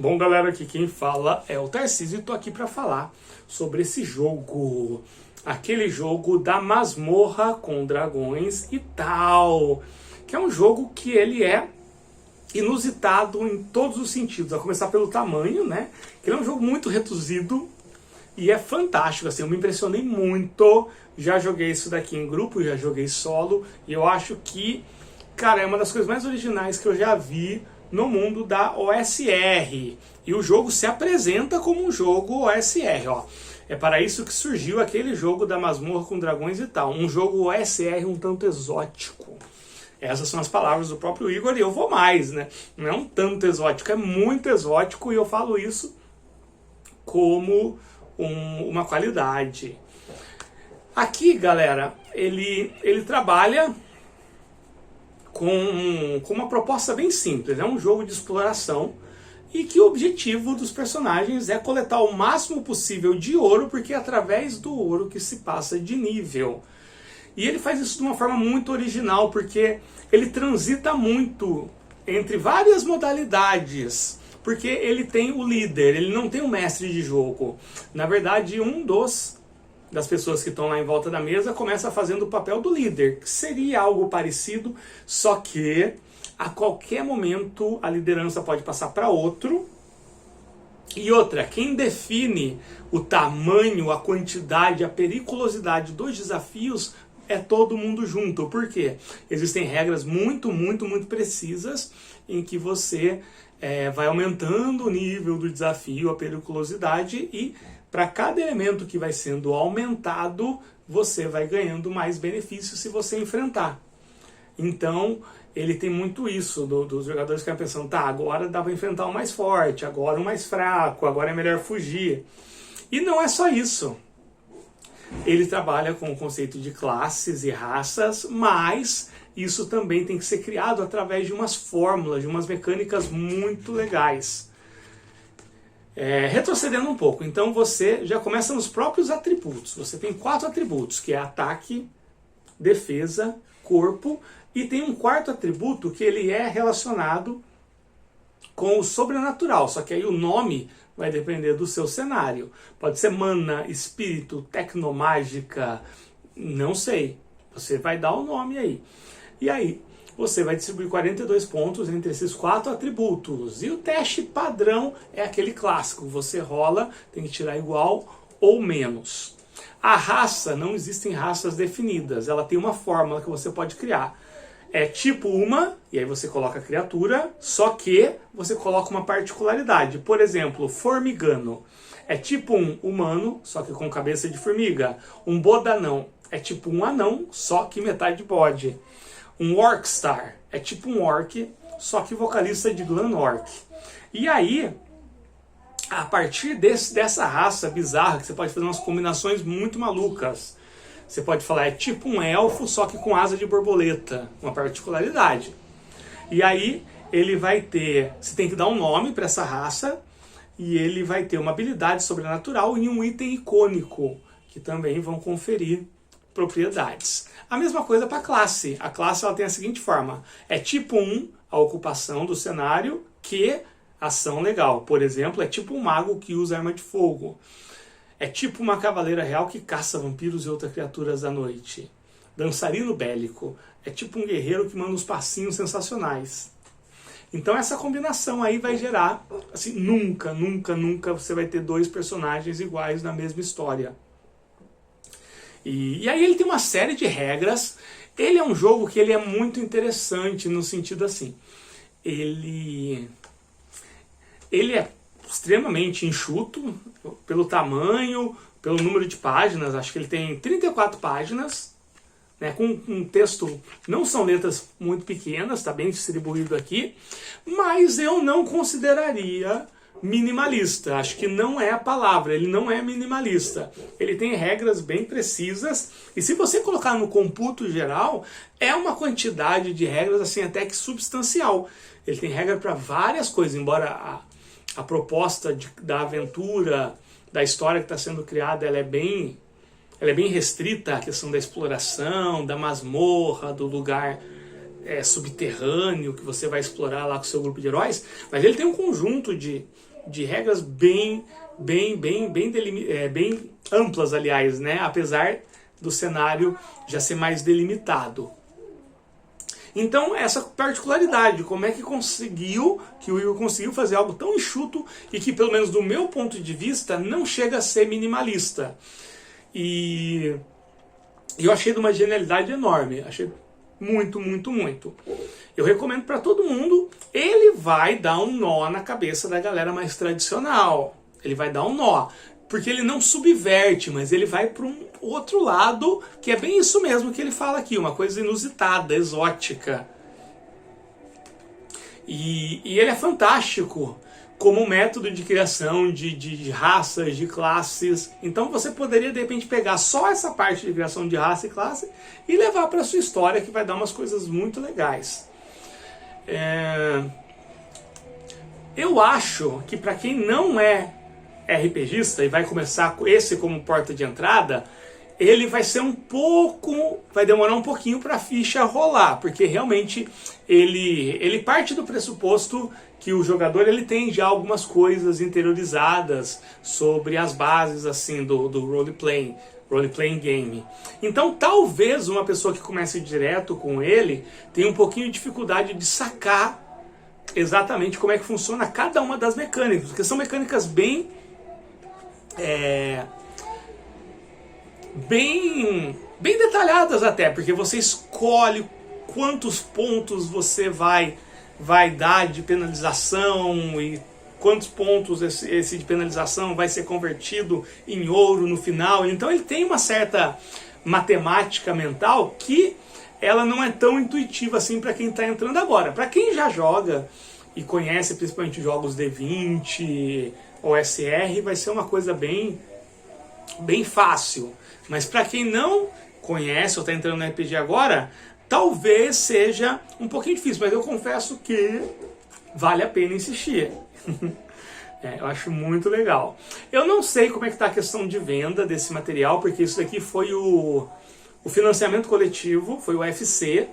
Bom, galera, aqui quem fala é o Tarcísio e tô aqui para falar sobre esse jogo, aquele jogo da masmorra com dragões e tal, que é um jogo que ele é inusitado em todos os sentidos, a começar pelo tamanho, né? Que ele é um jogo muito reduzido e é fantástico, assim, eu me impressionei muito, já joguei isso daqui em grupo, já joguei solo, e eu acho que, cara, é uma das coisas mais originais que eu já vi no mundo da OSR. E o jogo se apresenta como um jogo OSR, ó. É para isso que surgiu aquele jogo da masmorra com dragões e tal. Um jogo OSR um tanto exótico. Essas são as palavras do próprio Igor e eu vou mais, né? Não é um tanto exótico, é muito exótico e eu falo isso como uma qualidade. Aqui, galera, ele trabalha com uma proposta bem simples. É um jogo de exploração e que o objetivo dos personagens é coletar o máximo possível de ouro, porque é através do ouro que se passa de nível. E ele faz isso de uma forma muito original, porque ele transita muito entre várias modalidades, porque ele tem o líder, ele não tem o mestre de jogo. Na verdade, das pessoas que estão lá em volta da mesa começa fazendo o papel do líder, que seria algo parecido, só que a qualquer momento a liderança pode passar para outro. E outra, quem define o tamanho, a quantidade, a periculosidade dos desafios é todo mundo junto. Por quê? Existem regras muito precisas em que você vai aumentando o nível do desafio, a periculosidade, e para cada elemento que vai sendo aumentado, você vai ganhando mais benefícios se você enfrentar. Então, ele tem muito isso, dos jogadores que ficam pensando, tá, agora dá para enfrentar o mais forte, agora o mais fraco, agora é melhor fugir. E não é só isso. Ele trabalha com o conceito de classes e raças, mas isso também tem que ser criado através de umas fórmulas, de umas mecânicas muito legais. Retrocedendo um pouco, então você já começa nos próprios atributos. Você tem 4 atributos, que é ataque, defesa, corpo, e tem um quarto atributo que ele é relacionado com o sobrenatural, só que aí o nome vai depender do seu cenário. Pode ser mana, espírito, tecnomágica, não sei. Você vai dar o nome aí. E aí, você vai distribuir 42 pontos entre esses 4 atributos. E o teste padrão é aquele clássico. Você rola, tem que tirar igual ou menos. A raça, não existem raças definidas. Ela tem uma fórmula que você pode criar. É tipo uma, e aí você coloca a criatura, só que você coloca uma particularidade. Por exemplo, formigano. É tipo um humano, só que com cabeça de formiga. Um bodanão. É tipo um anão, só que metade bode. Um orcstar. É tipo um orc, só que vocalista de glam orc. E aí, a partir dessa raça bizarra, que você pode fazer umas combinações muito malucas. Você pode falar, é tipo um elfo, só que com asa de borboleta, uma particularidade. E aí, ele vai ter, você tem que dar um nome para essa raça, e ele vai ter uma habilidade sobrenatural e um item icônico, que também vão conferir propriedades. A mesma coisa para a classe. A classe ela tem a seguinte forma, é tipo 1, a ocupação do cenário, que ação legal. Por exemplo, é tipo um mago que usa arma de fogo. É tipo uma cavaleira real que caça vampiros e outras criaturas da noite. Dançarino bélico. É tipo um guerreiro que manda uns passinhos sensacionais. Então essa combinação aí vai gerar, assim, nunca você vai ter 2 personagens iguais na mesma história. E aí ele tem uma série de regras. Ele é um jogo que ele é muito interessante no sentido assim. Ele é extremamente enxuto, pelo tamanho, pelo número de páginas, acho que ele tem 34 páginas, né, com um texto, não são letras muito pequenas, está bem distribuído aqui, mas eu não consideraria minimalista, acho que não é a palavra, ele não é minimalista, ele tem regras bem precisas, e se você colocar no computo geral, é uma quantidade de regras assim até que substancial. Ele tem regra para várias coisas, embora a proposta da aventura, da história que está sendo criada, ela é bem restrita à questão da exploração, da masmorra, do lugar subterrâneo que você vai explorar lá com o seu grupo de heróis, mas ele tem um conjunto de regras bem amplas, aliás, né? Apesar do cenário já ser mais delimitado. Então, essa particularidade, como é que o Igor conseguiu fazer algo tão enxuto e que, pelo menos do meu ponto de vista, não chega a ser minimalista. E eu achei de uma genialidade enorme, achei muito. Eu recomendo para todo mundo. Ele vai dar um nó na cabeça da galera mais tradicional. Ele vai dar um nó, porque ele não subverte, mas ele vai para um outro lado, que é bem isso mesmo que ele fala aqui, uma coisa inusitada, exótica. E ele é fantástico como método de criação de raças, de classes. Então você poderia, de repente, pegar só essa parte de criação de raça e classe e levar para a sua história, que vai dar umas coisas muito legais. Eu acho que para quem não é RPGista e vai começar com esse como porta de entrada, ele vai ser vai demorar um pouquinho para a ficha rolar, porque realmente ele parte do pressuposto que o jogador ele tem já algumas coisas interiorizadas sobre as bases assim do role-playing game. Então talvez uma pessoa que comece direto com ele tenha um pouquinho de dificuldade de sacar exatamente como é que funciona cada uma das mecânicas, porque são mecânicas bem detalhadas até, porque você escolhe quantos pontos você vai dar de penalização e quantos pontos esse de penalização vai ser convertido em ouro no final. Então ele tem uma certa matemática mental que ela não é tão intuitiva assim para quem está entrando agora. Para quem já joga e conhece principalmente jogos D20 ou SR, vai ser uma coisa bem fácil. Mas para quem não conhece ou está entrando no RPG agora, talvez seja um pouquinho difícil, mas eu confesso que vale a pena insistir. Eu acho muito legal. Eu não sei como é que está a questão de venda desse material, porque isso daqui foi o financiamento coletivo, foi o UFC,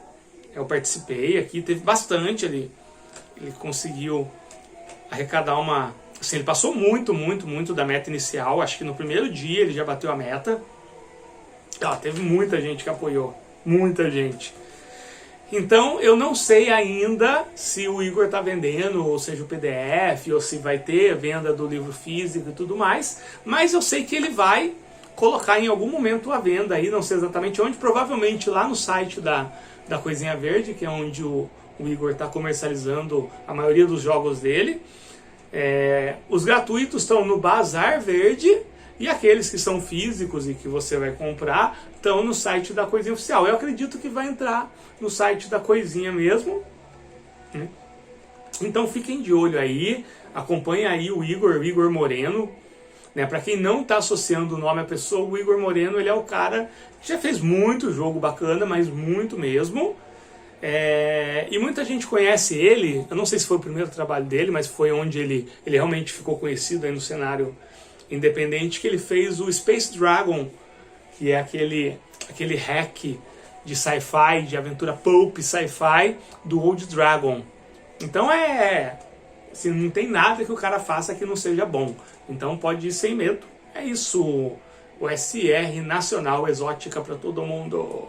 eu participei aqui, teve bastante, ele conseguiu arrecadar assim, ele passou muito da meta inicial, acho que no primeiro dia ele já bateu a meta. Teve muita gente que apoiou, muita gente. Então eu não sei ainda se o Igor está vendendo, ou seja, o PDF, ou se vai ter venda do livro físico e tudo mais, mas eu sei que ele vai colocar em algum momento a venda aí, não sei exatamente onde, provavelmente lá no site da Coisinha Verde, que é onde o Igor está comercializando a maioria dos jogos dele. Os gratuitos estão no Bazar Verde, e aqueles que são físicos e que você vai comprar estão no site da Coisinha Oficial. Eu acredito que vai entrar no site da Coisinha mesmo. Então fiquem de olho aí, acompanhem aí o Igor Moreno. Para quem não está associando o nome à pessoa, o Igor Moreno ele é o cara que já fez muito jogo bacana, mas muito mesmo. E muita gente conhece ele, eu não sei se foi o primeiro trabalho dele, mas foi onde ele realmente ficou conhecido aí no cenário independente, que ele fez o Space Dragon, que é aquele hack de sci-fi, de aventura pulp sci-fi do Old Dragon. Então assim, não tem nada que o cara faça que não seja bom. Então pode ir sem medo. É isso, o SR Nacional Exótica para todo mundo.